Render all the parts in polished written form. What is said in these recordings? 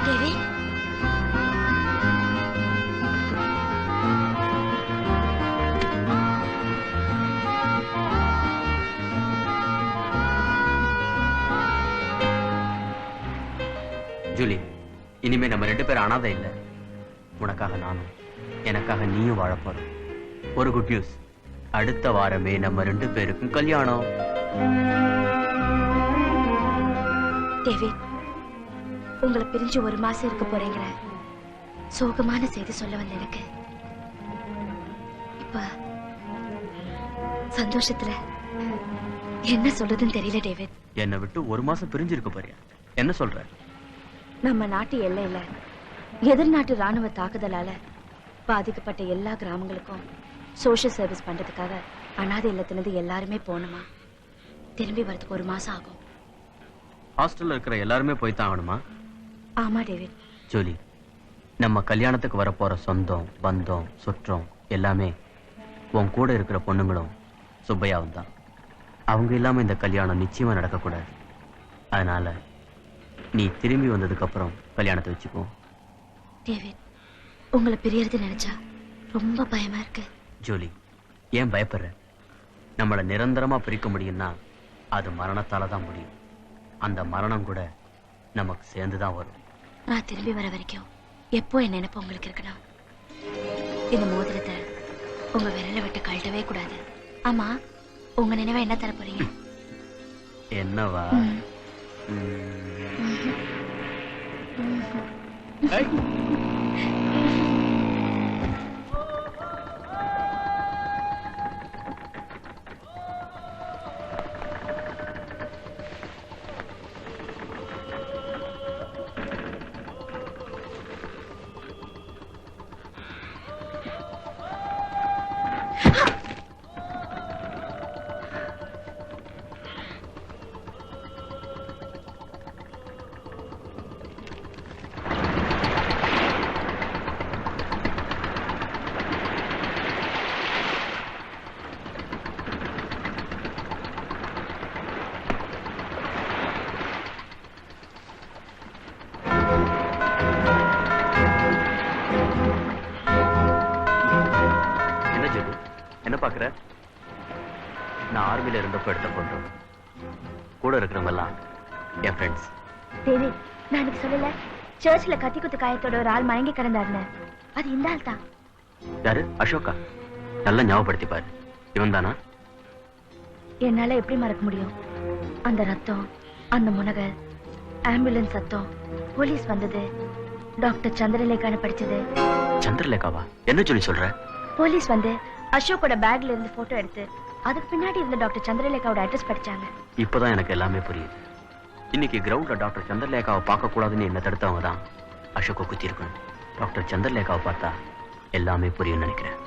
தேவி, Julie, இனிமே நம்ம 2 பேரும் அனாதை இல்லை. உனக்காக நானும் எனக்காக நீயும் வாழ போறோம். ஒரு குட் நியூஸ், அடுத்த வாரமே நம்ம 2 பேருக்கும் கல்யாணம். டேவிட், உங்களை பிரிஞ்சு 1 மாசம் இருக்க போறேங்கிற சோகமான செய்தி சொல்ல வந்த எனக்கு இப்ப சந்தோஷத்துல என்ன சொல்றதுன்னு தெரியல. டேவிட், என்னை விட்டு 1 மாசம் பிரிஞ்சு இருக்க போறியா? என்ன சொல்ற? நம்ம நாட்டு எல்லையில எதிர்நாட்டு ராணுவ தாக்குதலால பாதிக்கப்பட்ட எல்லா கிராமங்களுக்கும் சோஷியல் சர்வீஸ் பண்றதுக்காக அனாதை இல்லத்திலிருந்து எல்லாருமே போனோமா. திரும்பி வரதுக்கு 1 மாசம் ஆகும். ஹாஸ்டல்ல இருக்கிற எல்லாருமே போய்தான் ஆகணுமா? ஆமா டேவிட். ஜூலி, நம்ம கல்யாணத்துக்கு வரப்போற சொந்தம் பந்தம் சுற்றம் எல்லாமே உன் கூட இருக்கிற பொண்ணுங்களும் சுப்பையாவும் தான். அவங்க இல்லாம இந்த கல்யாணம் நிச்சயமா நடக்கக்கூடாது. அதனால நீ திரும்பி வந்ததுக்கு அப்புறம் கல்யாணத்தை வச்சுக்கோ. டேவிட், உங்களை பிரியறது நினைச்சா ரொம்ப பயமா இருக்கு. ஜூலி, ஏன் பயப்படுற? நம்மளை நிரந்தரமா பிரிக்க முடியும்னா அது மரணத்தால தான் முடியும். அந்த மரணம் கூட நமக்கு சேர்ந்துதான் வரும். நான் திரும்பி வர வரைக்கும் எப்போ என் நினைப்பு உங்களுக்கு இருக்கணும். இந்த மோதிரத்தை உங்க விரலை விட்டு கழட்டவே கூடாது. ஆமா, உங்க நினைவை என்ன தர போறீங்க? என்னவா? என்ன பாக்குற? நான் ஆர்மில இருந்தப்ப எடுத்த போட்டோ. கூட இருக்கிறவங்க எல்லாம் என் ஃப்ரெண்ட்ஸ். தேவி, நான் எனக்கு சொல்லல, சர்ச்ல கத்தி குத்து காயத்தோட ஒரு ஆள் மயங்கி கிடந்தாருன்னு. அது இந்த ஆள் தான். யாரு? அசோகா? நல்லா ஞாபகப்படுத்தி பாரு. இவன் தானா? என்னால எப்படி மறக்க முடியும்? அந்த ரத்தம், அந்த முனகல், ஆம்புலன்ஸ் சத்தம், போலீஸ் வந்தது, டாக்டர் சந்திரலேகான படிச்சது. சந்திரலேகாவா? என்ன சொல்லி சொல்ற? போலீஸ் வந்து அசோக்கோட பேக்ல இருந்து போட்டோ எடுத்து அதுக்கு பின்னாடி இருந்த டாக்டர் சந்திரலேகாவோட அட்ரஸ் படிச்சாங்க. இப்பதான் எனக்கு எல்லாமே புரியுது. இன்னைக்கு கிரவுண்ட்ல டாக்டர் சந்திரலேகாவை பார்க்க கூடாதுன்னு என்ன தடுத்தவங்க தான் அசோக்கை குத்தி இருக்கணும். டாக்டர் சந்திரலேகாவை பார்த்தா எல்லாமே புரியும் நினைக்கிறேன்.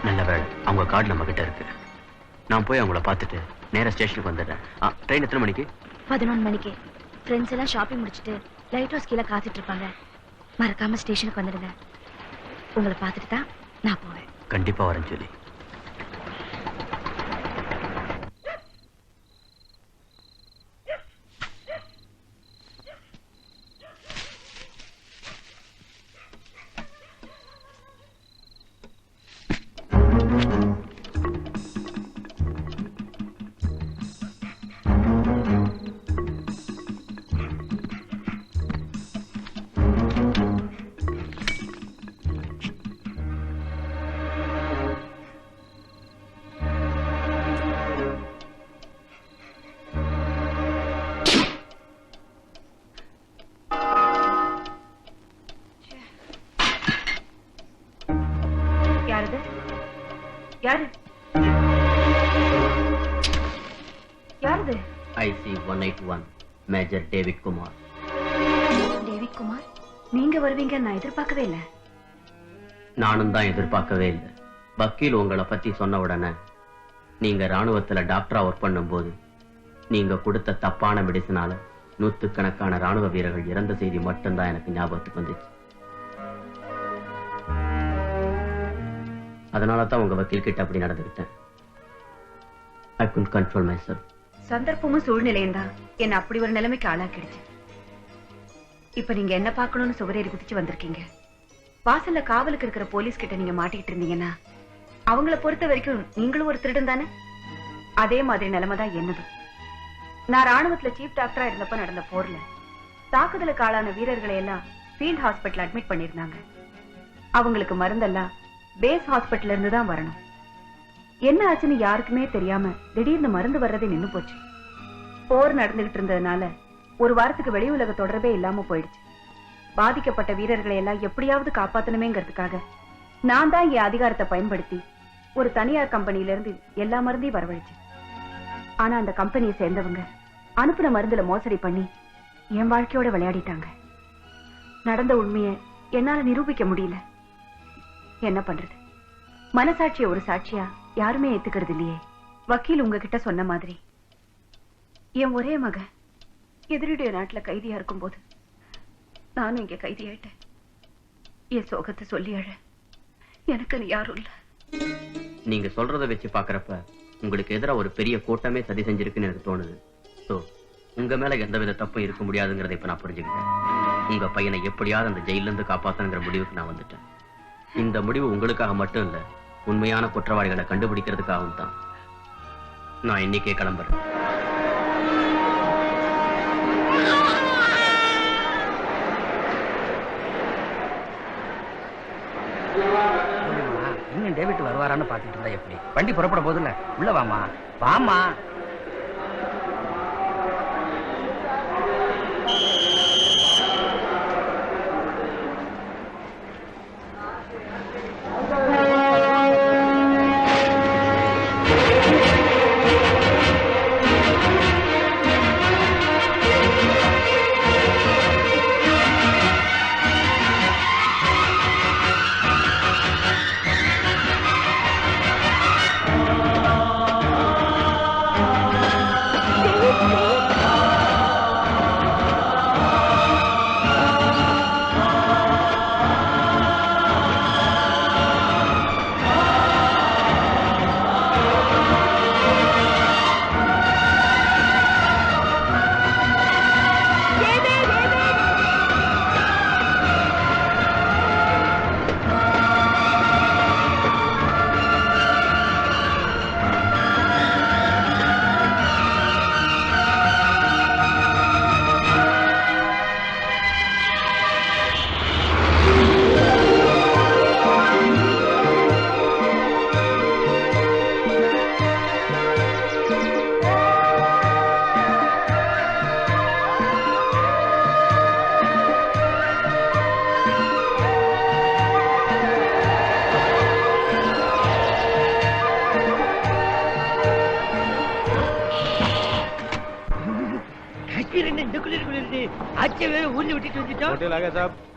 நல்ல வேலை, அவங்க கார்டு நம்ம கிட்ட இருக்கு. நான் போய் அவங்கள பார்த்துட்டு நேரா ஸ்டேஷனுக்கு வந்துடுறேன். ட்ரெயின் எத்தனை மணிக்கு? 11 மணிக்கு. ஃப்ரெண்ட்ஸ் எல்லாம் ஷாப்பிங் முடிச்சுட்டு லைட் ஹவுஸ் கீழே காத்துட்டு இருப்பாங்க. மறக்காம ஸ்டேஷனுக்கு வந்துடுங்க. உங்களை பார்த்துட்டு தான் நான் போவேன். கண்டிப்பா வரேன் சொல்லி. IC 181 major David Kumar. David Kumar, நீங்க வருவீங்க நான் எதிர்பார்க்கவே இல்லை. நானும் தான் எதிர்பார்க்கவே இல்லை. வக்கீல் உங்களை பத்தி சொன்ன உடனே நீங்க ராணுவத்துல டாக்டரா ஒர்க் பண்ணும் போது நீங்க கொடுத்த தப்பான மெடிசனால நூற்றுக்கணக்கான ராணுவ வீரர்கள் இறந்த செய்தி மட்டும்தான் எனக்கு ஞாபகத்துக்கு வந்துச்சு. அதனால தான் உங்க வக்கீல் கிட்ட அப்படி நடந்துக்கிட்டேன். I couldn't control myself. சந்தர்ப்பமும் சூழ்நிலையும் தான் என்ன அப்படி ஒரு நிலைமைக்கு ஆளாக்கிடுச்சு. இப்ப நீங்க என்ன பார்க்கணும்னு சுவரேறி குதிச்சு வந்திருக்கீங்க. வாசல்ல காவலுக்கு இருக்கிற போலீஸ் கிட்ட நீங்க மாட்டிக்கிட்டு இருந்தீங்கன்னா அவங்கள பொறுத்த வரைக்கும் நீங்களும் ஒரு திருடன் தானே. அதே மாதிரி நிலைமை தான் என்னது. நான் ராணுவத்துல சீஃப் டாக்டரா இருந்தப்ப நடந்த போர்ல தாக்குதலுக்கு ஆளான வீரர்களை எல்லாம் ஃபீல்ட் ஹாஸ்பிட்டல் அட்மிட் பண்ணிருந்தாங்க. அவங்களுக்கு மருந்தெல்லாம் பேஸ் ஹாஸ்பிட்டல்ல இருந்து தான் வரணும். என்ன ஆச்சுன்னு யாருக்குமே தெரியாம திடீர்னு மருந்து வர்றதே நின்னு போச்சு. போர் நடந்துகிட்டு இருந்ததுனால ஒரு வாரத்துக்கு வெளி உலக தொடர்பே இல்லாம போயிடுச்சு. பாதிக்கப்பட்ட வீரர்களை எல்லாம் எப்படியாவது காப்பாத்தணுமேங்கிறதுக்காக நான் தான் என் அதிகாரத்தை பயன்படுத்தி ஒரு தனியார் கம்பெனில இருந்து எல்லா மருந்தையும் வரவழைச்சேன். ஆனா அந்த கம்பெனியை சேர்ந்தவங்க அனுப்புன மருந்துல மோசடி பண்ணி என் வாழ்க்கையோட விளையாடிட்டாங்க. நடந்த உண்மையை என்னால நிரூபிக்க முடியல. என்ன பண்றது? மனசாட்சிய ஒரு சாட்சியா யாருமே ஏத்துக்கிறது இல்லையே. வக்கீல் உங்ககிட்ட சொன்ன மாதிரி என் ஒரே மக எதிரிடைய நாட்டுல கைதியா இருக்கும் போது நானும் இங்க கைதியாயிட்டேன். என் சோகத்தை சொல்லி அழ எனக்கு யாரும் இல்ல. நீங்க சொல்றத வச்சு பாக்குறப்ப உங்களுக்கு எதிராக ஒரு பெரிய கூட்டமே சதி செஞ்சிருக்குன்னு எனக்கு தோணுது. சோ உங்க மேல எந்தவித தப்பும் இருக்க முடியாதுங்கிறத இப்ப நான் புரிஞ்சுக்கிட்டேன். உங்க பையனை எப்படியாவது அந்த ஜெயில இருந்து காப்பாத்தணுங்கிற முடிவுக்கு நான் வந்துட்டேன். இந்த முடிவு உங்களுக்காக மட்டும் இல்ல, உண்மையான குற்றவாளிகளை கண்டுபிடிக்கிறதுக்காகவும் தான். நான் இன்னைக்கே கிளம்புறேன். இன்னும் டேவிட் வருவாரான்னு பாத்துட்டு இருந்தா எப்படி? வண்டி புறப்பட போதுல, உள்ள வாமா வாமா.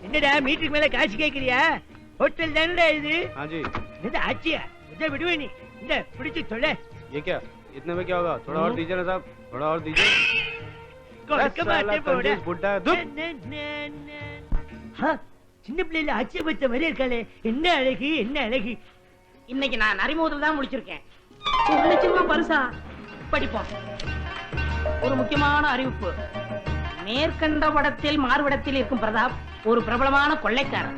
என்னடா மீட்டருக்கு மேல காசு கேக்குறியா? होटल தானடா இது? हां जी. இது ஆச்சியா? இத விடுவே நீ. இந்த பிடிச்சு தொலை. ये क्या? इतने में क्या होगा? थोड़ा और दीजिए ना साहब. थोड़ा और दीजिए. कमाते போடா. बुड्ढा दुप. हां. சின்ன பிள்ளைல ஆச்சிய பத்த மாதிரி இருக்காளே. என்ன அழகு, என்ன அழகு. இன்னைக்கு நான் அறிமுகத்துல தான் முடிச்சிருக்கேன். 1 லட்சம் ரூபாய் பரிசா படிப்போம். ஒரு முக்கியமான அறிவிப்பு. மேற்கண்ட படத்தில் மாறுவடத்தில் இருக்கும் பிரதாப் ஒரு பிரபலமான கொள்ளைக்காரன்.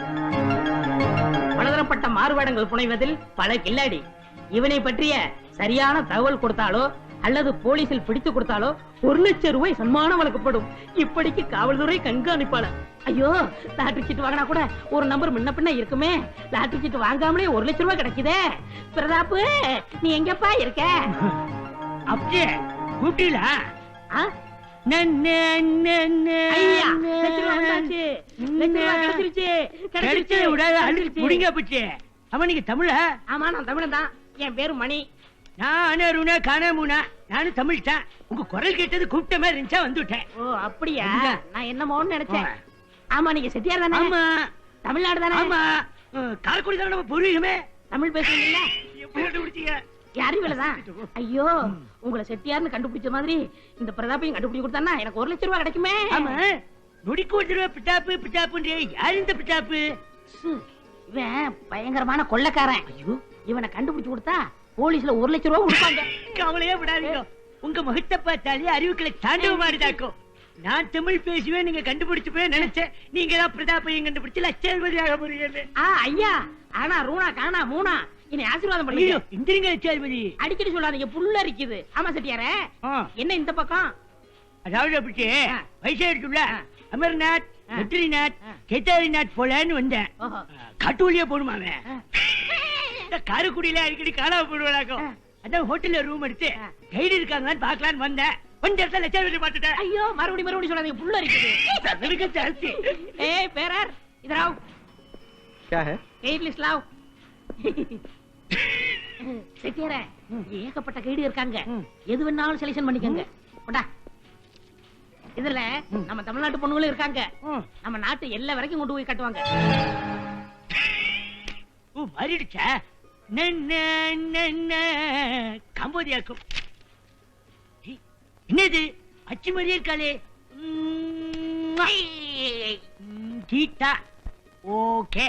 பலதரப்பட்ட மாறுவேடங்கள் புனைவதில் பல கில்லாடி. இவனை பற்றிய சரியான தகவல் கொடுத்தாலோ அல்லது போலீசில் பிடித்து கொடுத்தாலோ 1 லட்சம் ரூபாய் சன்மானம் வழங்கப்படும். இப்படிக்கு காவல்துறை கண்காணிப்பாளர். ஐயோ, லாட்டரி சீட்டு வாங்கினா கூட ஒரு நம்பர் முன்ன பின்ன இருக்குமே. லாட்டரி சீட்டு வாங்காமலே 1 லட்சம் ரூபாய் கிடைக்குதே. பிரதாப், நீ எங்கப்பா இருக்க? அப்படியே கூட்டிலா? அவனுக்கு தமிழ? ஆமா, நான் தமிழன் தான். என் பேரு மணி. நானும் தமிழ் தான். உங்க குரல் கேட்டது கூப்பிட்ட மாதிரி இருந்துச்சா வந்துட்டேன். ஓ அப்படியா? நான் என்னமோன்னு நினைச்சேன். ஆமா, நீங்க செட்டியார் தானே? ஆமா. தமிழ்நாடு தானே? ஆமா. காரைக்குடி தானே நம்ம பூர்வீகமே. தமிழ் பேசுறீங்கல்ல? எப்படி பிடிச்சீங்க? அறிவிலதான். ஐயோ, உங்களை செட்டியார்னு கண்டுபிடிச்ச மாதிரி இந்த பிரதாப்பையும் கண்டுபிடிச்சு கொடுத்தானா எனக்கு 1 லட்சம் ரூபாய் கிடைக்குமே. ஆமா, நொடிக்கு 1 ரூபா பிட்டாப்பு பிட்டாப்புன்றே. யார் இந்த பிட்டாப்பு? இவன் பயங்கரமான கொள்ளைக்காரன். ஐயோ, இவனை கண்டுபிடிச்சு கொடுத்தா போலீஸ்ல 1 லட்சம் ரூபாய் கொடுப்பாங்க. கவலையே விடாதீங்க. உங்க முகத்தை பார்த்தாலே அறிவுக்களை தாண்டவ மாறிதாக்கும். நான் தமிழ் பேசுவேன், நீங்க கண்டுபிடிச்சு போய் நினைச்சேன். நீங்க தான் பிரதாபையும் கண்டுபிடிச்சு லட்சாதிபதியாக போறீங்க. ஐயா, ஆனா ரூணா காணா மூணா என்னை ஆசீர்வாதம் பண்ணுங்க. இந்திரிங்க லட்சாதிபதி. அடிக்கடி சொல்லாதீங்க, புல்ல இருக்குது. ஆமா செட்டியாரே, என்ன இந்த பக்கம்? அதாவது அப்படி வயசாயிடுச்சுல, அமர்நாத், பத்ரிநாத், கேதாரிநாத் போலன்னு வந்தேன். காட்டூலியா போடுமாவே. காரைக்குடியில அடிக்கடி காணாம போடுவாக்கும். அதான் ஹோட்டல்ல ரூம் எடுத்து கைடு இருக்காங்களான்னு பாக்கலான்னு வந்தேன். கொஞ்ச இடத்துல லட்சாதிபதி பார்த்துட்டேன். ஐயோ, மறுபடியும் சொல்லாதீங்க, புல்ல இருக்குது. ஜாஸ்தி. ஏய் பேரர், இதராவ் क्या है? Guide list Lav. செட்டியாரே, ஏகப்பட்ட கைடு இருக்காங்க. எது வேணாலும் செலக்ஷன் பண்ணிக்கங்க. போடா. இதுல நம்ம தமிழ்நாட்டு பொண்ணுங்களும் இருக்காங்க. நம்ம நாட்டு எல்லை வரைக்கும் கொண்டு போய் கட்டுவாங்க. மாறிடுச்சா? கம்போதியாக்கும். என்னது அச்சு மாதிரியே இருக்காளே. கீதா. ஓகே.